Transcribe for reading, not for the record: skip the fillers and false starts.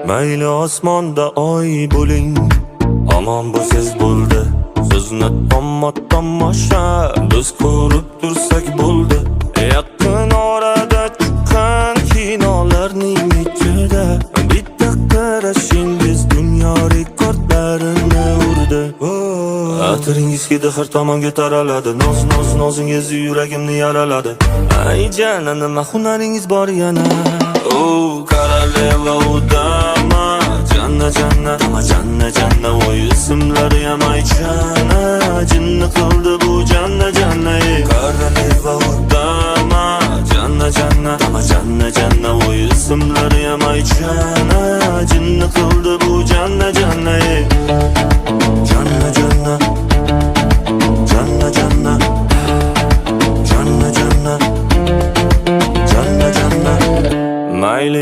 Mayli osmonda oy bo'ling, omon bo'lsangiz bo'ldi. Sizni tomosha biz ko'rib tursak bo'ldi. Yaqin orada chiqqan kinolarning ichida bitta qarashingiz dunyo rekordlarini urdi. Atiringiz hidi har tomonga taraladi. Nozingiz yuragimni yaraladi. Ay jana, nima hunaringiz bor yana? Koroleva udama, janna janna, voy ismlari ham aytishana. Jinni qildi bu janna. Koroleva udama, janna janna, voy ismlari